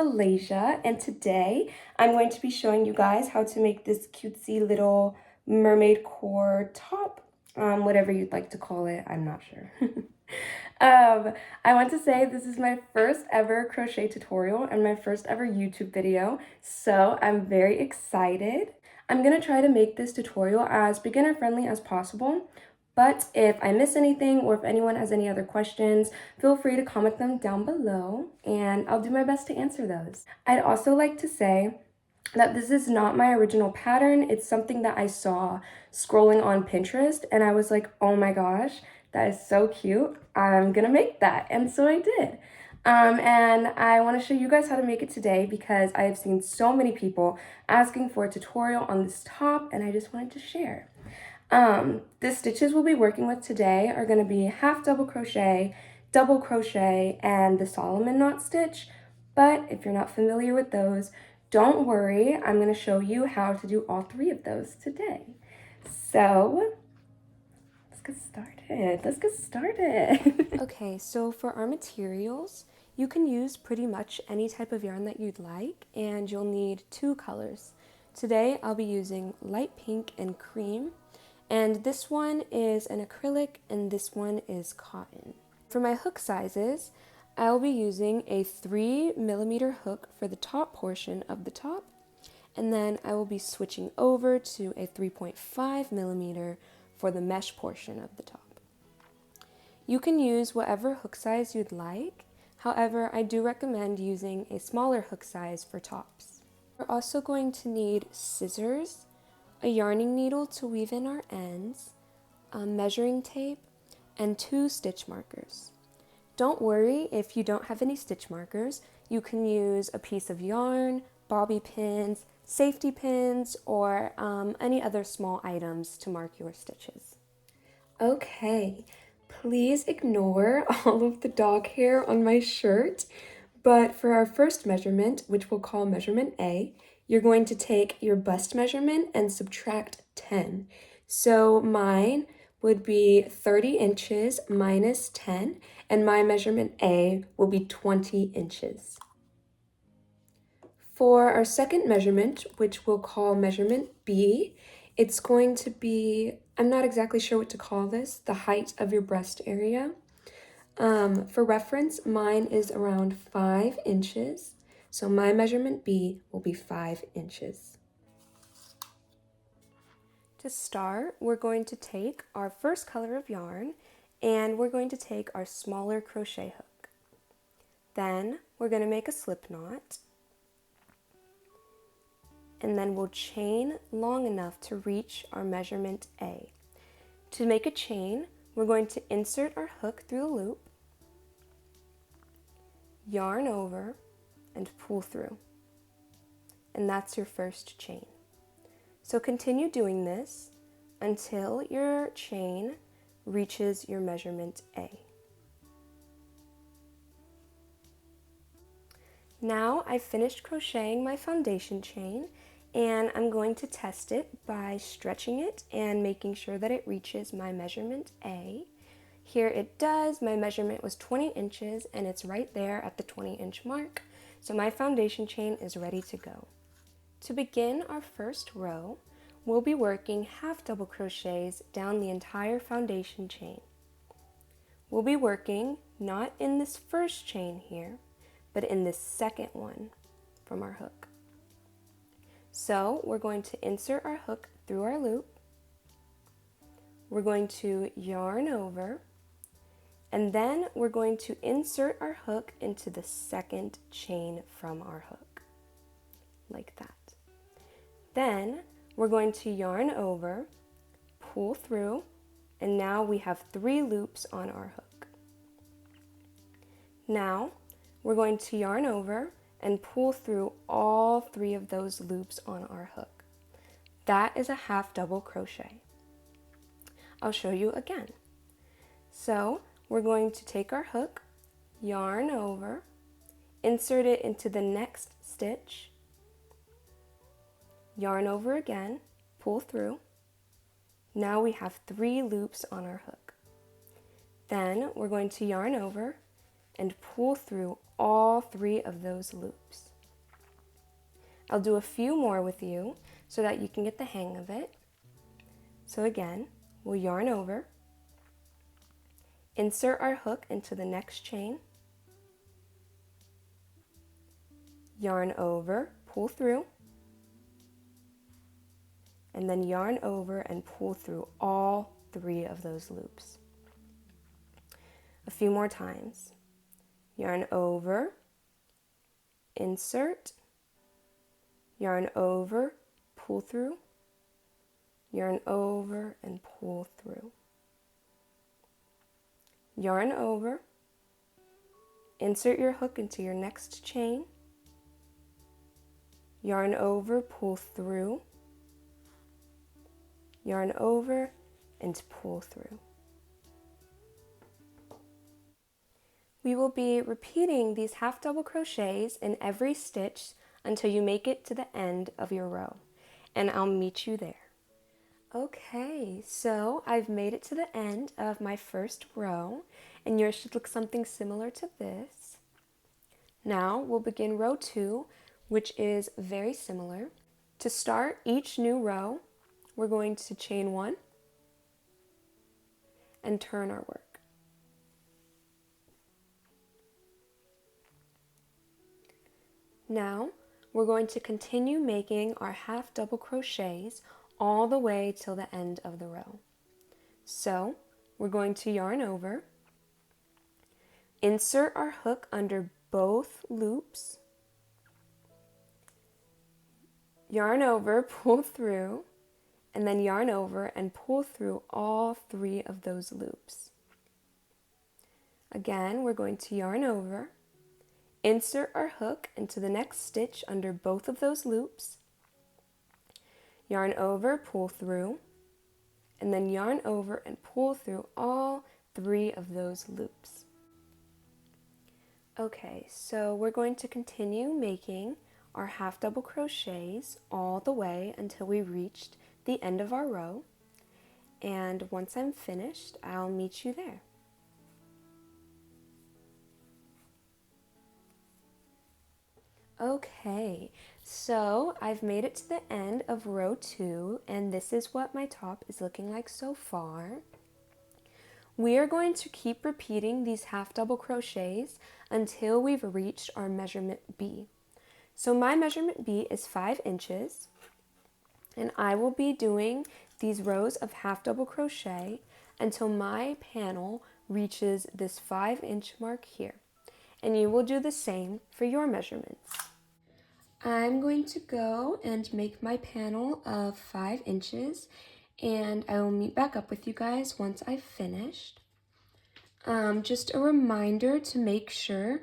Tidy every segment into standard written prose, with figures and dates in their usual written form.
Alasia, and today I'm going to be showing you guys how to make this cutesy little mermaid core top, whatever you'd like to call it, I'm not sure. I want to say this is my first ever crochet tutorial and my first ever YouTube video, so I'm very excited. I'm going to try to make this tutorial as beginner friendly as possible. But if I miss anything or if anyone has any other questions, feel free to comment them down below and I'll do my best to answer those. I'd also like to say that this is not my original pattern. It's something that I saw scrolling on Pinterest and I was like, oh my gosh, that is so cute. I'm gonna make that. And so I did. And I want to show you guys how to make it today because I have seen so many people asking for a tutorial on this top and I just wanted to share. The stitches we'll be working with today are going to be half double crochet, and the Solomon knot stitch. But if you're not familiar with those, don't worry, I'm going to show you how to do all three of those today. So let's get started. Okay, so for our materials, you can use pretty much any type of yarn that you'd like, and you'll need two colors. Today I'll be using light pink and cream. And this one is an acrylic and this one is cotton. For my hook sizes, I'll be using a 3mm hook for the top portion of the top, and then I will be switching over to a 3.5mm for the mesh portion of the top. You can use whatever hook size you'd like, however, I do recommend using a smaller hook size for tops. We're also going to need scissors, a yarning needle to weave in our ends, a measuring tape, and 2 stitch markers. Don't worry if you don't have any stitch markers. You can use a piece of yarn, bobby pins, safety pins, or any other small items to mark your stitches. Okay, please ignore all of the dog hair on my shirt, but for our first measurement, which we'll call measurement A, you're going to take your bust measurement and subtract 10. So mine would be 30 inches minus 10, and my measurement A will be 20 inches. For our second measurement, which we'll call measurement B, it's going to be, I'm not exactly sure what to call this, the height of your breast area. For reference, mine is around 5 inches. So my measurement B will be 5 inches. To start, we're going to take our first color of yarn and we're going to take our smaller crochet hook. Then we're going to make a slip knot and then we'll chain long enough to reach our measurement A. To make a chain, we're going to insert our hook through the loop, yarn over, and pull through. And that's your first chain. So continue doing this until your chain reaches your measurement A. Now I've finished crocheting my foundation chain and I'm going to test it by stretching it and making sure that it reaches my measurement A. Here it does. My measurement was 20 inches and it's right there at the 20-inch mark. So my foundation chain is ready to go. To begin our first row, we'll be working half double crochets down the entire foundation chain. We'll be working not in this first chain here, but in this second one from our hook. So we're going to insert our hook through our loop. We're going to yarn over, and then we're going to insert our hook into the second chain from our hook, like that. Then we're going to yarn over, pull through, and now we have 3 loops on our hook. Now we're going to yarn over and pull through all 3 of those loops on our hook. That is a half double crochet. I'll show you again. So we're going to take our hook, yarn over, insert it into the next stitch, yarn over again, pull through. Now we have 3 loops on our hook. Then we're going to yarn over and pull through all 3 of those loops. I'll do a few more with you so that you can get the hang of it. So again, we'll yarn over, insert our hook into the next chain, yarn over, pull through, and then yarn over and pull through all 3 of those loops. A few more times. Yarn over, insert, yarn over, pull through, yarn over and pull through. Yarn over, insert your hook into your next chain, yarn over, pull through, yarn over and pull through. We will be repeating these half double crochets in every stitch until you make it to the end of your row, and I'll meet you there. Okay, so I've made it to the end of my first row, and yours should look something similar to this. Now we'll begin row 2, which is very similar. To start each new row, we're going to chain 1 and turn our work. Now we're going to continue making our half double crochets all the way till the end of the row. So we're going to yarn over, insert our hook under both loops, yarn over, pull through, and then yarn over and pull through all 3 of those loops. Again, we're going to yarn over, insert our hook into the next stitch under both of those loops, yarn over, pull through, and then yarn over and pull through all 3 of those loops. Okay, so we're going to continue making our half double crochets all the way until we reached the end of our row, and once I'm finished, I'll meet you there. Okay, so I've made it to the end of row 2, and this is what my top is looking like so far. We are going to keep repeating these half double crochets until we've reached our measurement B. So my measurement B is 5 inches, and I will be doing these rows of half double crochet until my panel reaches this 5-inch mark here. And you will do the same for your measurements. I'm going to go and make my panel of 5 inches, and I will meet back up with you guys once I've finished. Just a reminder to make sure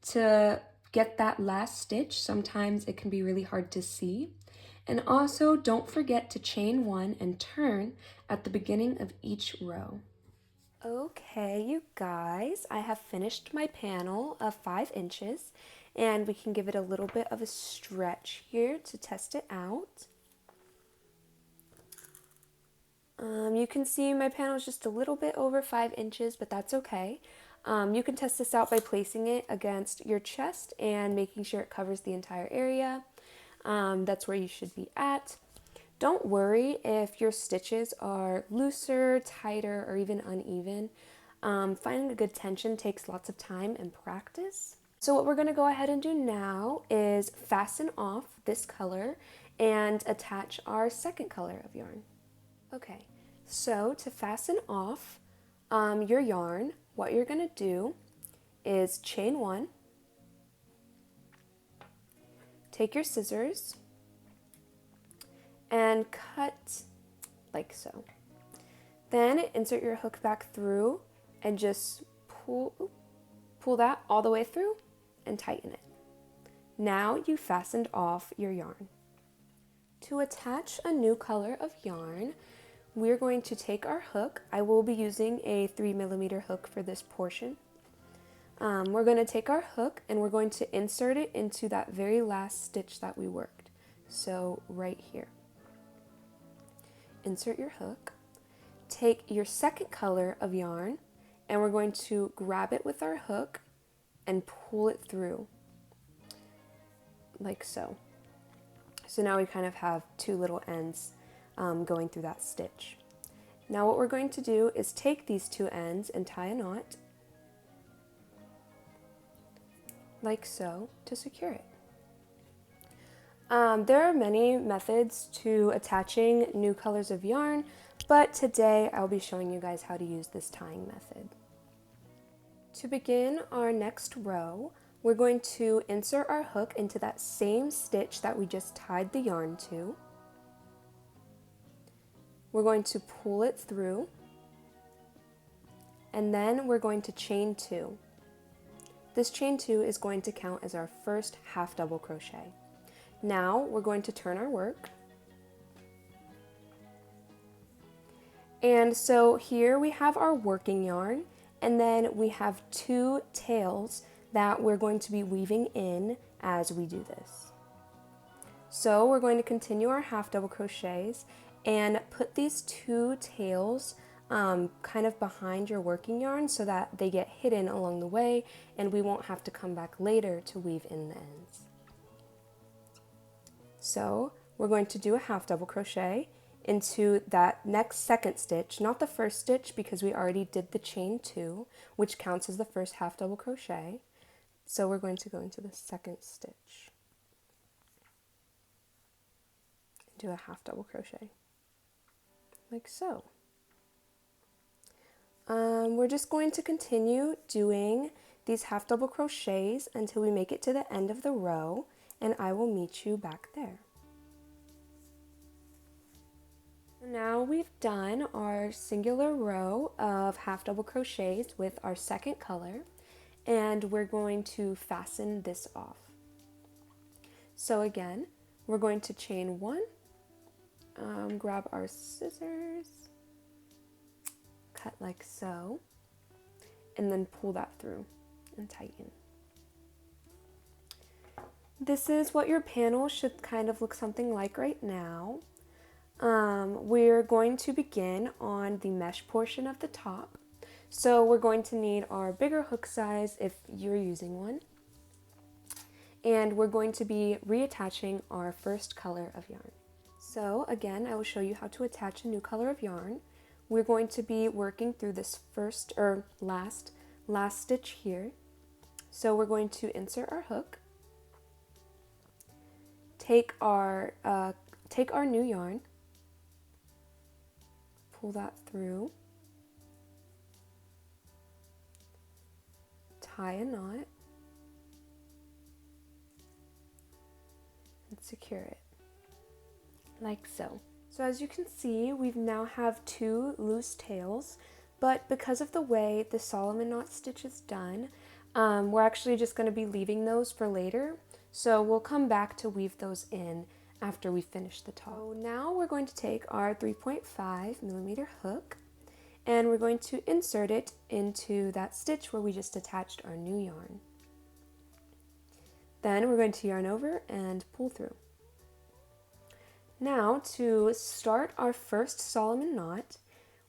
to get that last stitch. Sometimes it can be really hard to see. And also don't forget to chain 1 and turn at the beginning of each row. Okay, you guys, I have finished my panel of 5 inches, and we can give it a little bit of a stretch here to test it out. You can see my panel is just a little bit over 5 inches, but that's okay. You can test this out by placing it against your chest and making sure it covers the entire area. That's where you should be at. Don't worry if your stitches are looser, tighter, or even uneven. Finding a good tension takes lots of time and practice. So what we're going to go ahead and do now is fasten off this color and attach our second color of yarn. Okay, so to fasten off your yarn, what you're going to do is chain 1, take your scissors, and cut like so. Then insert your hook back through and just pull that all the way through and tighten it. Now you fastened off your yarn. To attach a new color of yarn, we're going to take our hook. I will be using a 3mm hook for this portion. We're going to take our hook and we're going to insert it into that very last stitch that we worked. So right here. Insert your hook, take your second color of yarn, and we're going to grab it with our hook and pull it through, like so. So now we kind of have two little ends going through that stitch. Now what we're going to do is take these two ends and tie a knot, like so, to secure it. There are many methods to attaching new colors of yarn, but today I'll be showing you guys how to use this tying method. To begin our next row, we're going to insert our hook into that same stitch that we just tied the yarn to. We're going to pull it through, and then we're going to chain 2. This chain 2 is going to count as our first half double crochet. Now we're going to turn our work. And so here we have our working yarn, and then we have 2 tails that we're going to be weaving in as we do this. So we're going to continue our half double crochets and put these 2 tails kind of behind your working yarn so that they get hidden along the way and we won't have to come back later to weave in the ends. So we're going to do a half double crochet into that next second stitch, not the first stitch because we already did the chain 2, which counts as the first half double crochet. So we're going to go into the second stitch, do a half double crochet, like so. We're just going to continue doing these half double crochets until we make it to the end of the row, and I will meet you back there. Now we've done our singular row of half double crochets with our second color, and we're going to fasten this off. So again, we're going to chain 1, grab our scissors, cut like so, and then pull that through and tighten. This is what your panel should kind of look something like right now. We're going to begin on the mesh portion of the top. So we're going to need our bigger hook size if you're using one. And we're going to be reattaching our first color of yarn. So again, I will show you how to attach a new color of yarn. We're going to be working through this first or last stitch here. So we're going to insert our hook, take our new yarn, pull that through, tie a knot, and secure it, like so. So as you can see, we now have 2 loose tails, but because of the way the Solomon knot stitch is done, we're actually just going to be leaving those for later. So we'll come back to weave those in after we finish the top. So now we're going to take our 3.5mm hook and we're going to insert it into that stitch where we just attached our new yarn. Then we're going to yarn over and pull through. Now to start our first Solomon knot,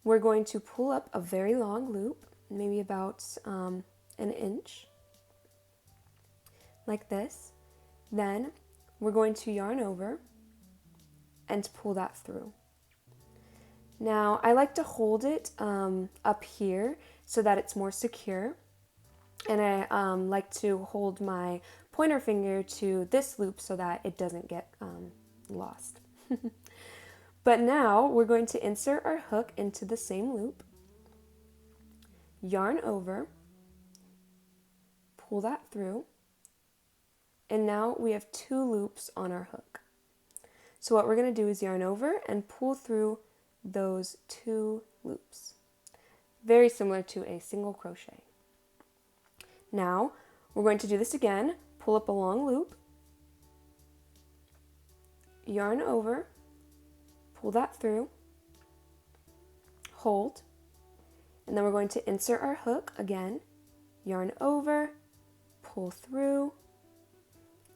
we're going to pull up a very long loop, maybe about an inch, like this. Then we're going to yarn over and pull that through. Now I like to hold it up here so that it's more secure, and I like to hold my pointer finger to this loop so that it doesn't get lost. But now we're going to insert our hook into the same loop, yarn over, pull that through, and now we have 2 loops on our hook. So what we're going to do is yarn over and pull through those 2 loops, very similar to a single crochet. Now we're going to do this again, pull up a long loop, yarn over, pull that through, hold, and then we're going to insert our hook again, yarn over, pull through,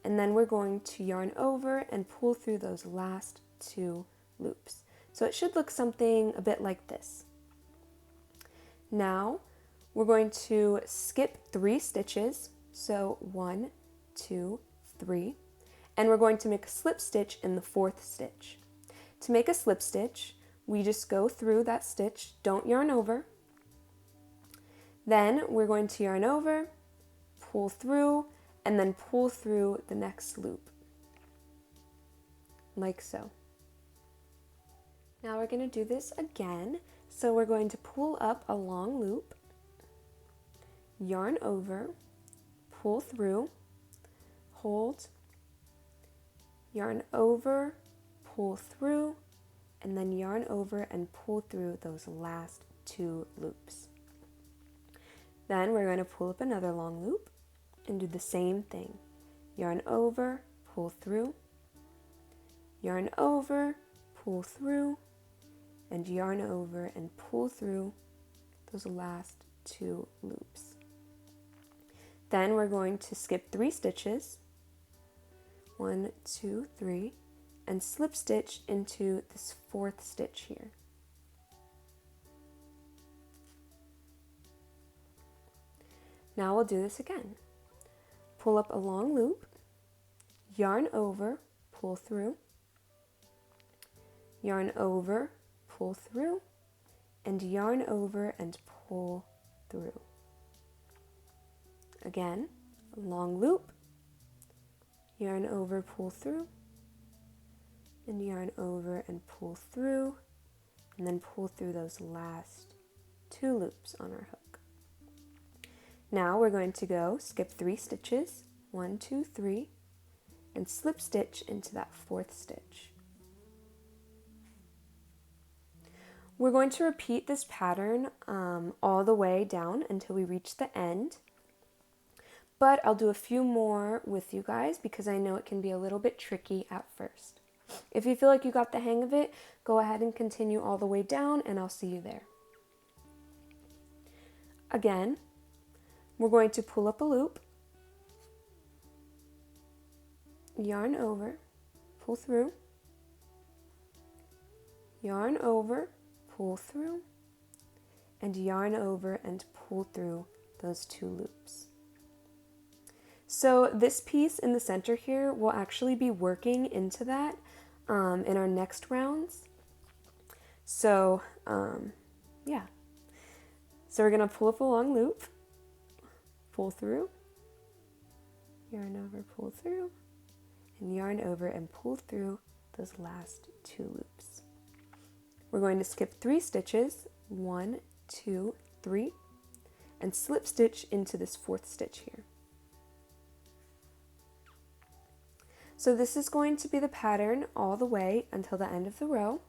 and then we're going to yarn over and pull through those last 2 loops. So it should look something a bit like this. Now we're going to skip 3 stitches, so 1, 2, 3, and we're going to make a slip stitch in the 4th stitch. To make a slip stitch, we just go through that stitch, don't yarn over. Then we're going to yarn over, pull through, and then pull through the next loop, like so. Now we're going to do this again. So we're going to pull up a long loop, yarn over, pull through, hold, yarn over, pull through, and then yarn over and pull through those last 2 loops. Then we're going to pull up another long loop and do the same thing. Yarn over, pull through, yarn over, pull through, and yarn over and pull through those last 2 loops. Then we're going to skip 3 stitches, 1, 2, 3, and slip stitch into this 4th stitch here. Now we'll do this again. Pull up a long loop, yarn over, pull through, yarn over, pull through, and yarn over and pull through. Again, a long loop, yarn over, pull through, and yarn over and pull through, and then pull through those last 2 loops on our hook. Now we're going to go skip 3 stitches, 1, 2, 3, and slip stitch into that 4th stitch. We're going to repeat this pattern all the way down until we reach the end, but I'll do a few more with you guys because I know it can be a little bit tricky at first. If you feel like you got the hang of it, go ahead and continue all the way down and I'll see you there. Again, we're going to pull up a loop, yarn over, pull through, yarn over, pull through, and yarn over and pull through those 2 loops. So this piece in the center here will actually be working into that in our next rounds. So yeah. So we're going to pull up a long loop, pull through, yarn over, pull through, and yarn over and pull through those last 2 loops. We're going to skip 3 stitches, 1, 2, 3, and slip stitch into this 4th stitch here. So this is going to be the pattern all the way until the end of the row.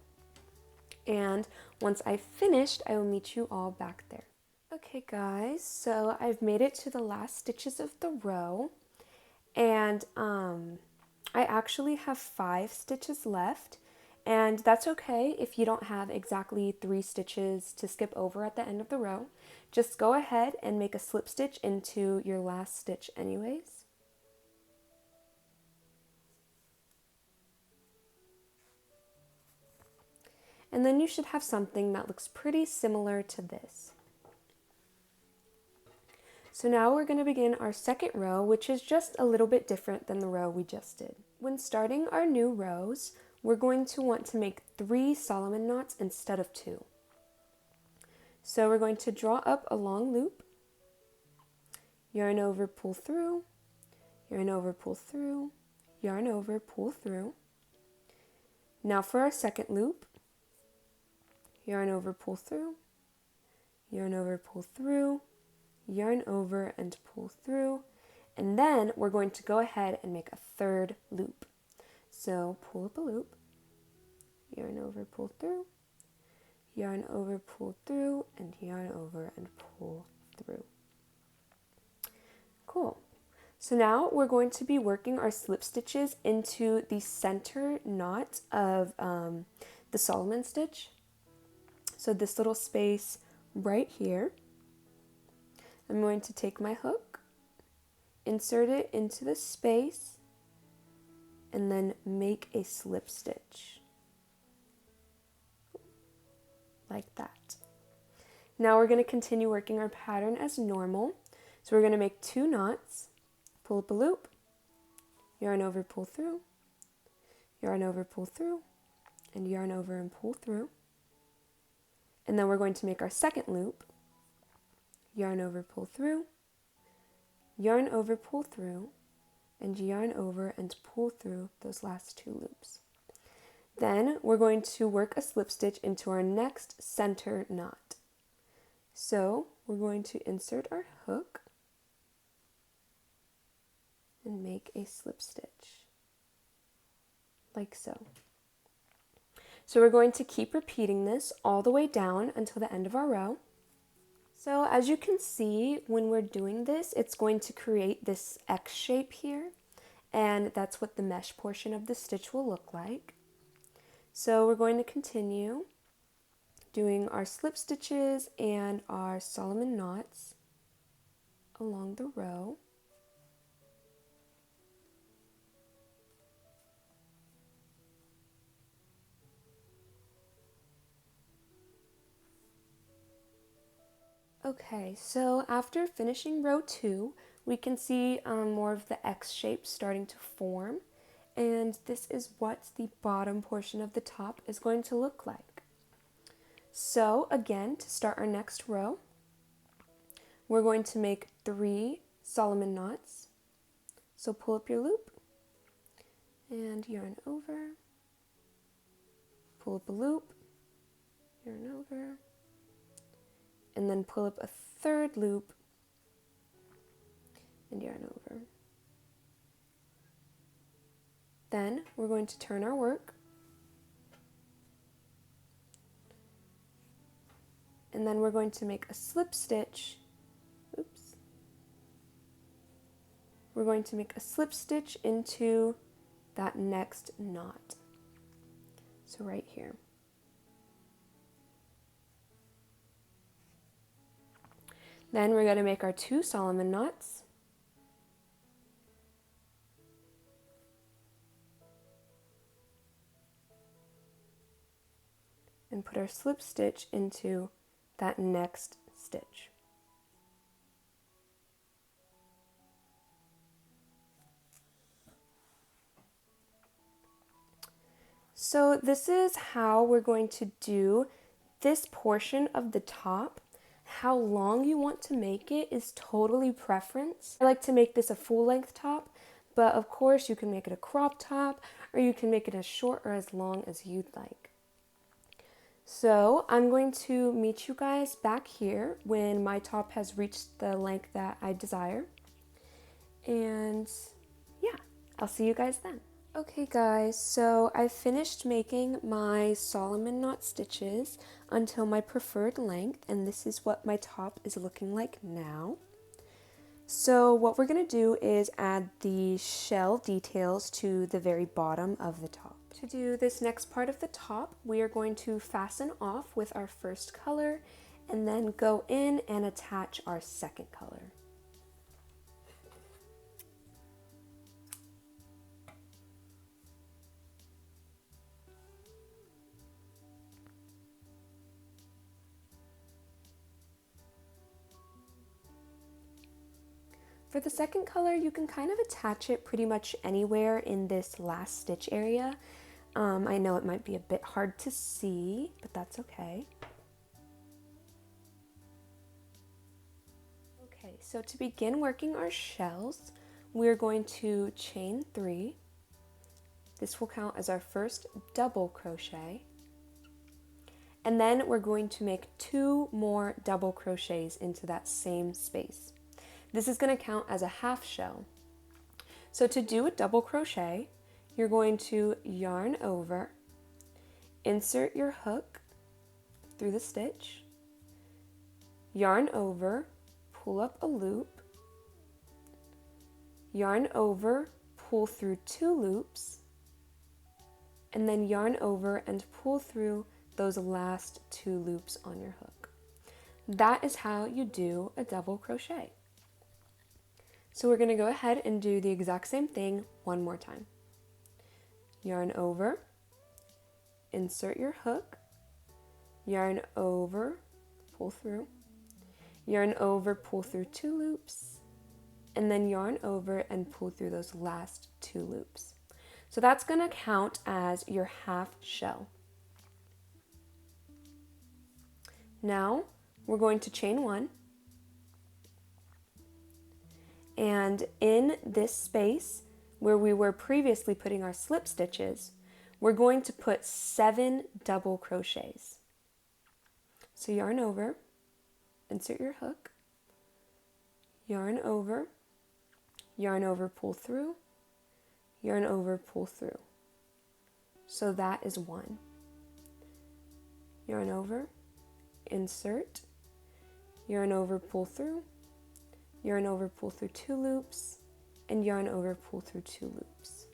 And once I've finished, I will meet you all back there. Okay guys, so I've made it to the last stitches of the row, and I actually have 5 stitches left, and that's okay if you don't have exactly 3 stitches to skip over at the end of the row. Just go ahead and make a slip stitch into your last stitch anyways. And then you should have something that looks pretty similar to this. So now we're going to begin our second row, which is just a little bit different than the row we just did. When starting our new rows, we're going to want to make 3 Solomon knots instead of 2. So we're going to draw up a long loop, yarn over, pull through, yarn over, pull through, yarn over, pull through. Now for our second loop, yarn over, pull through, yarn over, pull through, yarn over and pull through, and then we're going to go ahead and make a 3rd loop. So pull up a loop, yarn over, pull through, yarn over, pull through, and yarn over and pull through. Cool. So now we're going to be working our slip stitches into the center knot of the Solomon stitch. So this little space right here, I'm going to take my hook, insert it into the space, and then make a slip stitch, like that. Now we're going to continue working our pattern as normal. So we're going to make 2 knots, pull up a loop, yarn over, pull through, yarn over, pull through, and yarn over and pull through. And then we're going to make our second loop, yarn over, pull through, yarn over, pull through, and yarn over and pull through those last two loops. Then we're going to work a slip stitch into our next center knot. So we're going to insert our hook and make a slip stitch, like so. So we're going to keep repeating this all the way down until the end of our row. So as you can see, when we're doing this, it's going to create this X shape here, and that's what the mesh portion of the stitch will look like. So we're going to continue doing our slip stitches and our Solomon knots along the row. Okay, so after finishing row 2, we can see more of the X shape starting to form, and this is what the bottom portion of the top is going to look like. So again, to start our next row, we're going to make 3 Solomon knots. So pull up your loop and yarn over, pull up a loop, yarn over, and then pull up a third loop and yarn over. Then we're going to turn our work, and then we're going to make a slip stitch. Oops. We're going to make a slip stitch into that next knot. So right here. Then we're going to make our 2 Solomon knots. And put our slip stitch into that next stitch. So this is how we're going to do this portion of the top. How long you want to make it is totally preference. I like to make this a full length top, but of course you can make it a crop top, or you can make it as short or as long as you'd like. So I'm going to meet you guys back here when my top has reached the length that I desire. And yeah, I'll see you guys then. Okay guys, so I finished making my Solomon knot stitches until my preferred length, and this is what my top is looking like now. So what we're going to do is add the shell details to the very bottom of the top. To do this next part of the top, we are going to fasten off with our first color and then go in and attach our second color. For the second color, you can kind of attach it pretty much anywhere in this last stitch area. I know it might be a bit hard to see, but that's okay. Okay, so to begin working our shells, we're going to chain 3. This will count as our first double crochet. And then we're going to make 2 more double crochets into that same space. This is going to count as a half shell. So to do a double crochet, you're going to yarn over, insert your hook through the stitch, yarn over, pull up a loop, yarn over, pull through 2 loops, and then yarn over and pull through those last 2 loops on your hook. That is how you do a double crochet. So we're going to go ahead and do the exact same thing one more time. Yarn over, insert your hook, yarn over, pull through, yarn over, pull through 2 loops, and then yarn over and pull through those last 2 loops. So that's going to count as your half shell. Now we're going to chain 1, and in this space where we were previously putting our slip stitches, we're going to put 7 double crochets. So yarn over, insert your hook, yarn over, pull through, yarn over, pull through. So that is 1. Yarn over, insert, yarn over, pull through, yarn over, pull through 2 loops, and yarn over, pull through 2 loops.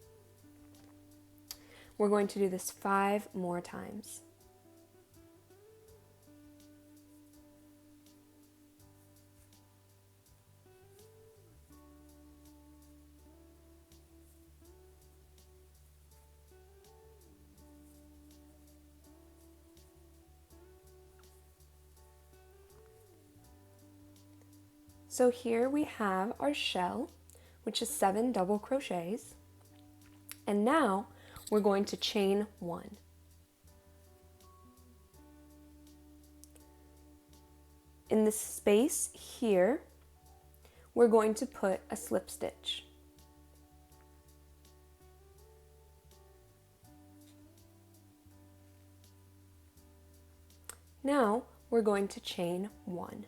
We're going to do this 5 more times. So here we have our shell, which is 7 double crochets, and now we're going to chain 1. In this space here, we're going to put a slip stitch. Now we're going to chain 1.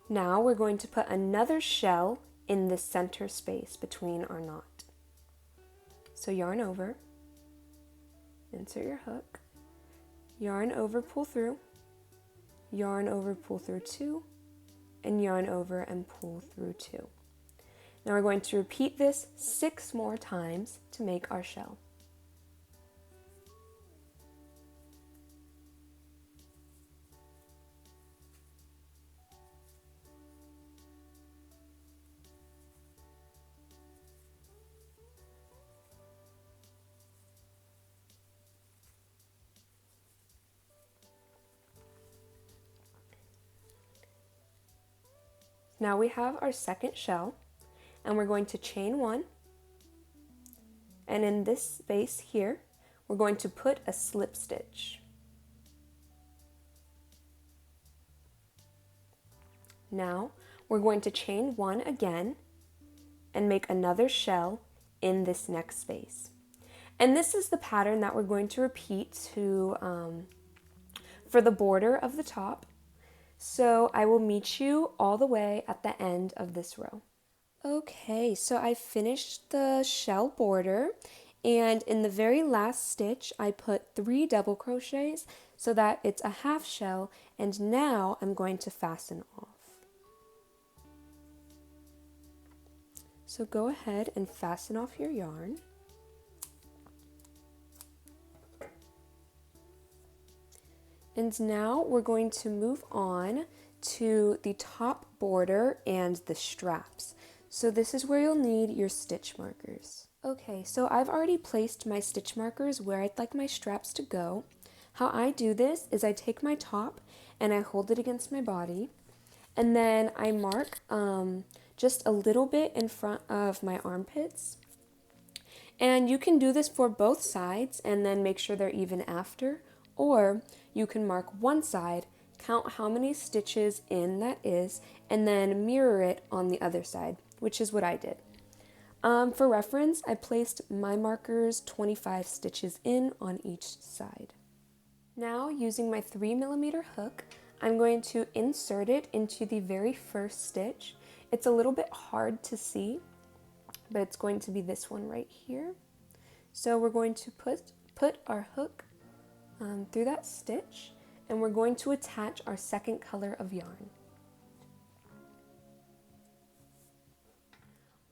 Now we're going to put another shell in the center space between our knot. So yarn over, insert your hook, yarn over, pull through, yarn over, pull through 2, and yarn over and pull through 2. Now we're going to repeat this 6 more times to make our shell. Now we have our second shell, and we're going to chain 1, and in this space here, we're going to put a slip stitch. Now we're going to chain 1 again and make another shell in this next space. And this is the pattern that we're going to repeat for the border of the top. So I will meet you all the way at the end of this row. Okay, so I finished the shell border, and in the very last stitch I put 3 double crochets so that it's a half shell, and now I'm going to fasten off. So go ahead and fasten off your yarn. And now we're going to move on to the top border and the straps. So this is where you'll need your stitch markers. Okay, so I've already placed my stitch markers where I'd like my straps to go. How I do this is I take my top and I hold it against my body, and then I mark just a little bit in front of my armpits. And you can do this for both sides and then make sure they're even after, or you can mark one side, count how many stitches in that is, and then mirror it on the other side, which is what I did. For reference, I placed my markers 25 stitches in on each side. Now, using my 3mm hook, I'm going to insert it into the very first stitch. It's a little bit hard to see, but it's going to be this one right here. So we're going to put our hook through that stitch, and we're going to attach our second color of yarn.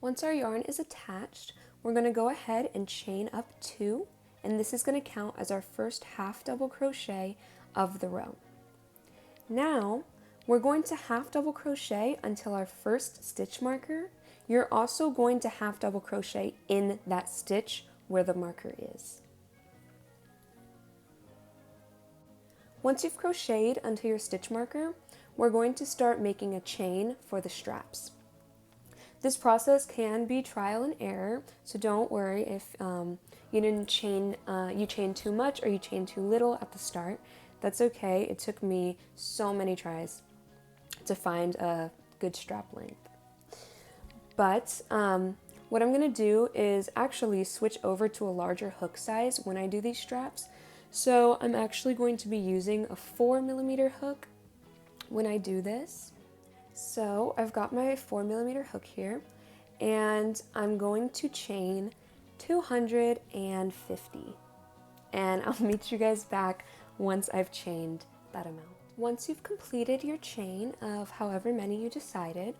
Once our yarn is attached, we're going to go ahead and chain up 2, and this is going to count as our first half double crochet of the row. Now we're going to half double crochet until our first stitch marker. You're also going to half double crochet in that stitch where the marker is. Once you've crocheted until your stitch marker, we're going to start making a chain for the straps. This process can be trial and error, so don't worry if you didn't chain, you chained too much or you chained too little at the start. That's okay. It took me so many tries to find a good strap length. But what I'm going to do is actually switch over to a larger hook size when I do these straps. So I'm actually going to be using a 4mm hook when I do this. So I've got my 4mm hook here, and I'm going to chain 250. And I'll meet you guys back once I've chained that amount. Once you've completed your chain of however many you decided,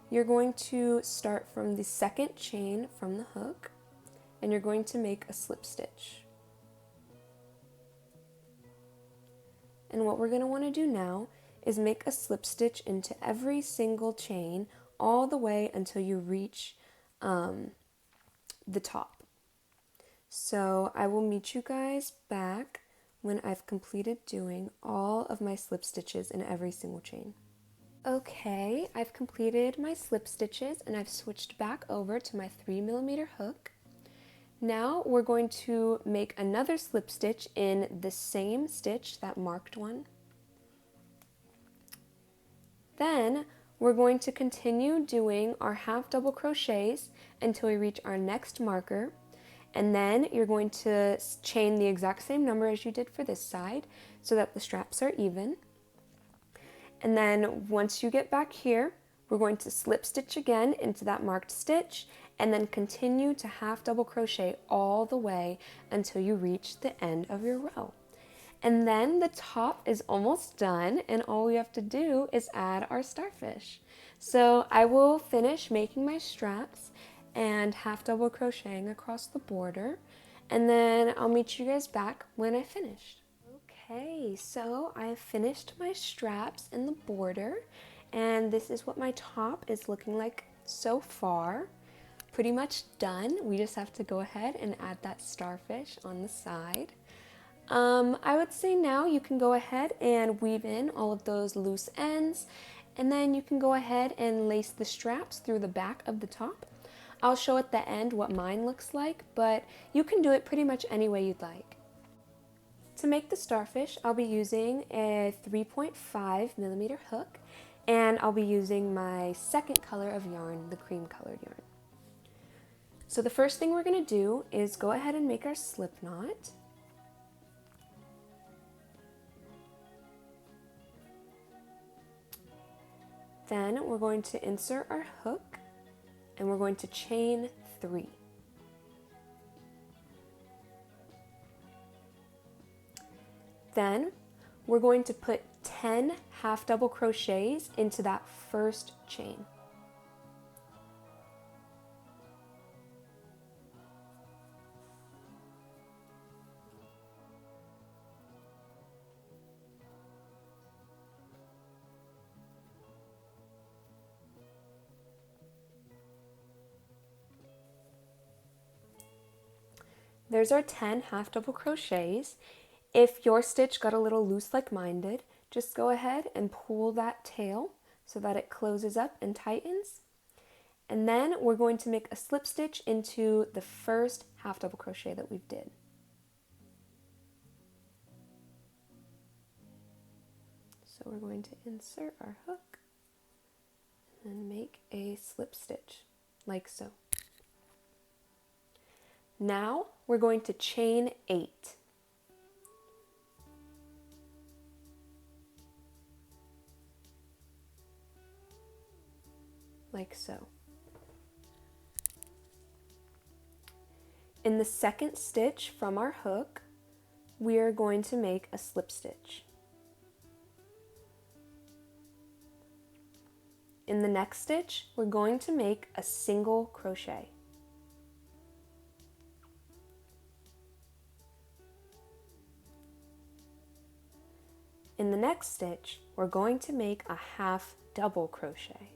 you're going to start from the second chain from the hook, and you're going to make a slip stitch. And what we're going to want to do now is make a slip stitch into every single chain all the way until you reach the top. So I will meet you guys back when I've completed doing all of my slip stitches in every single chain. Okay, I've completed my slip stitches and I've switched back over to my 3mm hook. Now we're going to make another slip stitch in the same stitch, that marked one. Then we're going to continue doing our half double crochets until we reach our next marker, and then you're going to chain the exact same number as you did for this side so that the straps are even. And then once you get back here, we're going to slip stitch again into that marked stitch and then continue to half double crochet all the way until you reach the end of your row. And then the top is almost done, and all we have to do is add our starfish. So I will finish making my straps and half double crocheting across the border, and then I'll meet you guys back when I finished. Okay, so I have finished my straps in the border, and this is what my top is looking like so far. Pretty much done. We just have to go ahead and add that starfish on the side. I would say now you can go ahead and weave in all of those loose ends, and then you can go ahead and lace the straps through the back of the top. I'll show at the end what mine looks like, but you can do it pretty much any way you'd like. To make the starfish, I'll be using a 3.5mm hook, and I'll be using my second color of yarn, the cream colored yarn. So the first thing we're going to do is go ahead and make our slip knot. Then we're going to insert our hook, and we're going to chain 3. Then we're going to put 10 half double crochets into that first chain. There's our 10 half double crochets. If your stitch got a little loose like mine did, just go ahead and pull that tail so that it closes up and tightens. And then we're going to make a slip stitch into the first half double crochet that we did. So we're going to insert our hook and then make a slip stitch like so. Now we're going to chain 8. Like so. In the second stitch from our hook, we are going to make a slip stitch. In the next stitch, we're going to make a single crochet. In the next stitch, we're going to make a half double crochet.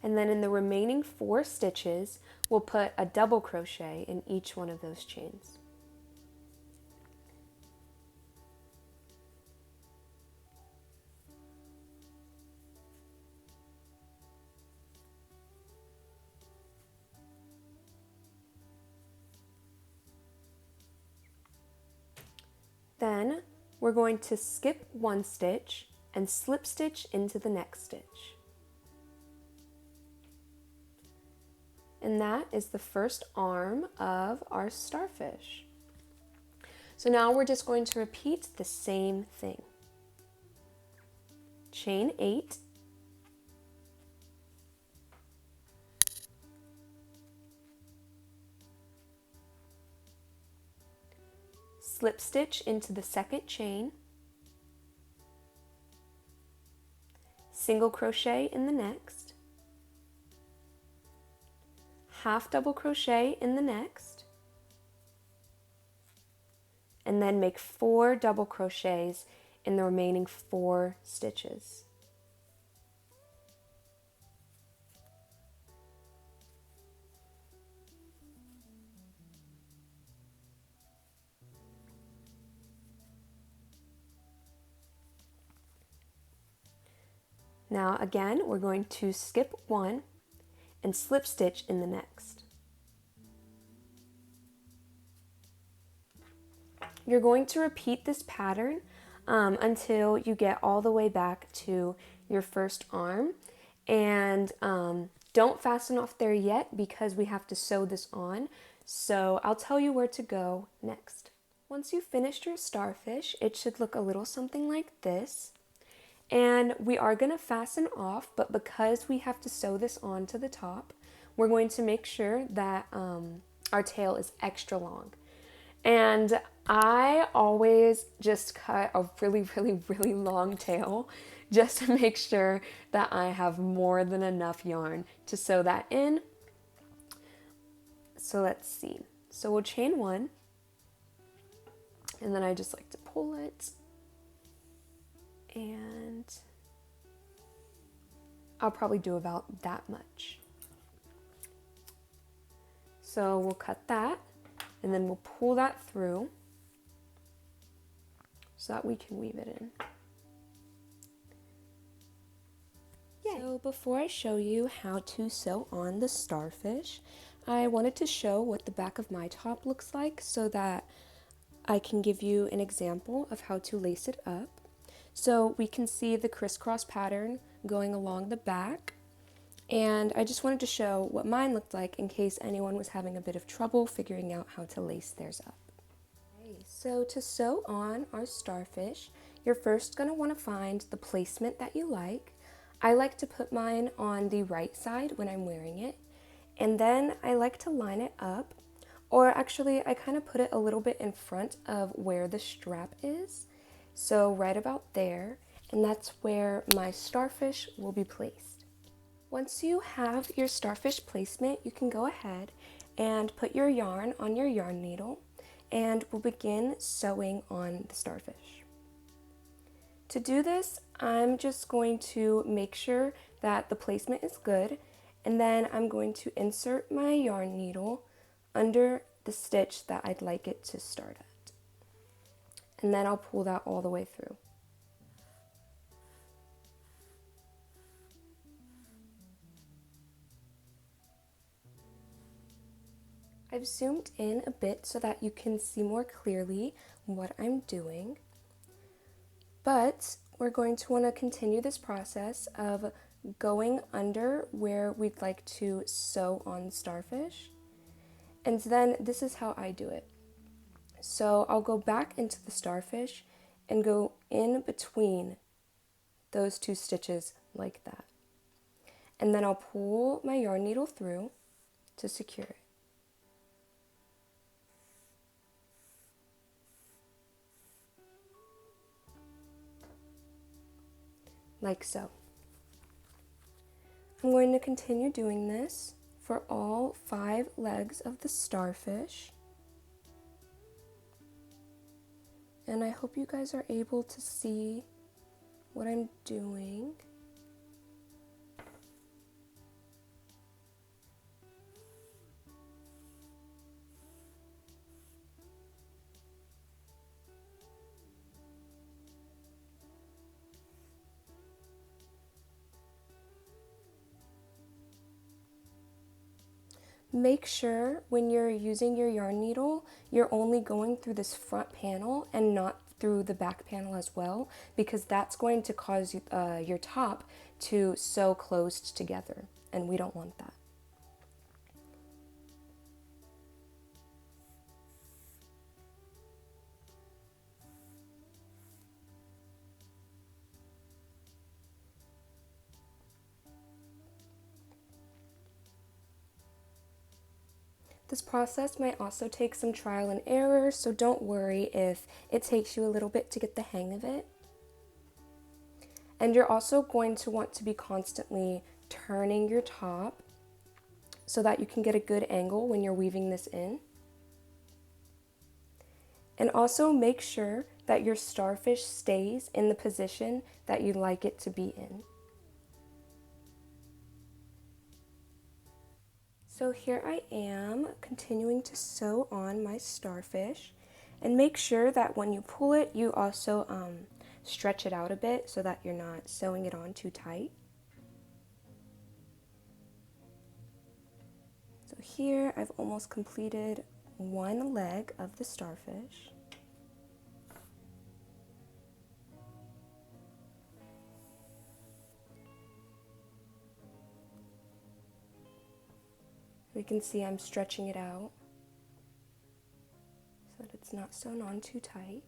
And then in the remaining 4 stitches, we'll put a double crochet in each one of those chains. Then we're going to skip one stitch and slip stitch into the next stitch. And that is the first arm of our starfish. So now we're just going to repeat the same thing. Chain 8, slip stitch into the second chain, single crochet in the next, half double crochet in the next, and then make 4 double crochets in the remaining 4 stitches. Now again, we're going to skip one and slip stitch in the next. You're going to repeat this pattern until you get all the way back to your first arm, and don't fasten off there yet because we have to sew this on, so I'll tell you where to go next. Once you've finished your starfish, it should look a little something like this. And we are going to fasten off, but because we have to sew this on to the top, we're going to make sure that our tail is extra long. And I always just cut a really long tail just to make sure that I have more than enough yarn to sew that in. So let's see. So we'll chain 1, and then I just like to pull it. And I'll probably do about that much. So we'll cut that, and then we'll pull that through so that we can weave it in. Yay. So before I show you how to sew on the starfish, I wanted to show what the back of my top looks like so that I can give you an example of how to lace it up. So we can see the crisscross pattern going along the back, and I just wanted to show what mine looked like in case anyone was having a bit of trouble figuring out how to lace theirs up. Okay, so to sew on our starfish, you're first going to want to find the placement that you like. I like to put mine on the right side when I'm wearing it, and then I like to line it up, or actually I kind of put it a little bit in front of where the strap is. So right about there, and that's where my starfish will be placed. Once you have your starfish placement, you can go ahead and put your yarn on your yarn needle, and we'll begin sewing on the starfish. To do this, I'm just going to make sure that the placement is good, and then I'm going to insert my yarn needle under the stitch that I'd like it to start at. And then I'll pull that all the way through. I've zoomed in a bit so that you can see more clearly what I'm doing, but we're going to want to continue this process of going under where we'd like to sew on starfish, and then this is how I do it. So I'll go back into the starfish and go in between those 2 stitches like that. And then I'll pull my yarn needle through to secure it. Like so. I'm going to continue doing this for all 5 legs of the starfish. And I hope you guys are able to see what I'm doing. Make sure when you're using your yarn needle, you're only going through this front panel and not through the back panel as well, because that's going to cause your top to sew closed together, and we don't want that. This process might also take some trial and error, so don't worry if it takes you a little bit to get the hang of it. And you're also going to want to be constantly turning your top so that you can get a good angle when you're weaving this in. And also make sure that your starfish stays in the position that you'd like it to be in. So here I am continuing to sew on my starfish, and make sure that when you pull it, you also stretch it out a bit so that you're not sewing it on too tight. So here I've almost completed one leg of the starfish. You can see I'm stretching it out so that it's not sewn on too tight.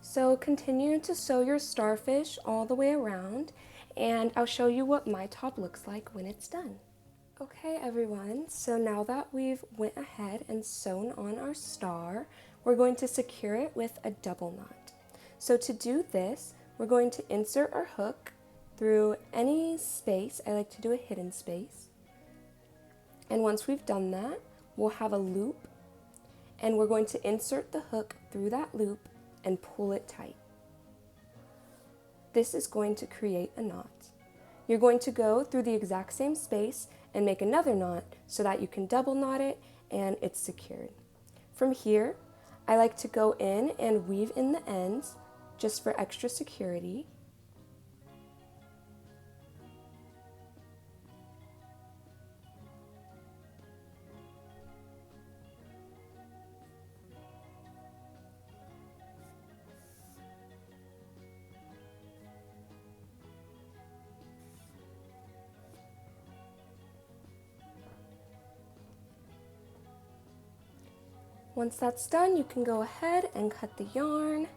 So continue to sew your starfish all the way around, and I'll show you what my top looks like when it's done. Okay everyone, so now that we've went ahead and sewn on our star, we're going to secure it with a double knot. So to do this, we're going to insert our hook through any space. I like to do a hidden space. And once we've done that, we'll have a loop, and we're going to insert the hook through that loop and pull it tight. This is going to create a knot. You're going to go through the exact same space and make another knot so that you can double knot it and it's secured. From here, I like to go in and weave in the ends just for extra security. Once that's done, you can go ahead and cut the yarn,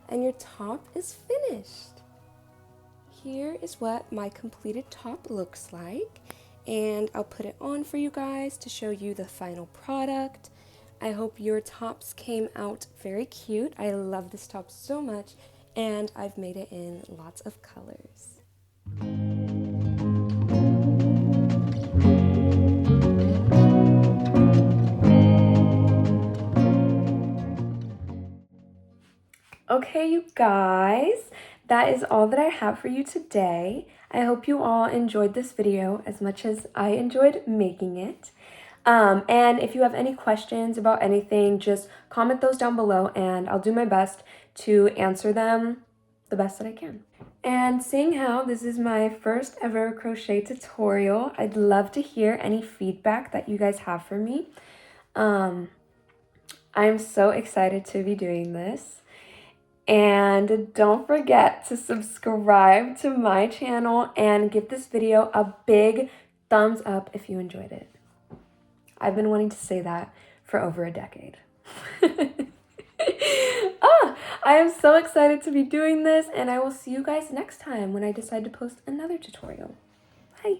and your top is finished. Here is what my completed top looks like, and I'll put it on for you guys to show you the final product. I hope your tops came out very cute. I love this top so much, and I've made it in lots of colors. Okay, you guys, that is all that I have for you today. I hope you all enjoyed this video as much as I enjoyed making it. And if you have any questions about anything, just comment those down below and I'll do my best to answer them the best that I can. And seeing how this is my first ever crochet tutorial, I'd love to hear any feedback that you guys have for me. I'm so excited to be doing this. And don't forget to subscribe to my channel and give this video a big thumbs up if you enjoyed it. I've been wanting to say that for over a decade. I am so excited to be doing this, and I will see you guys next time when I decide to post another tutorial. Bye!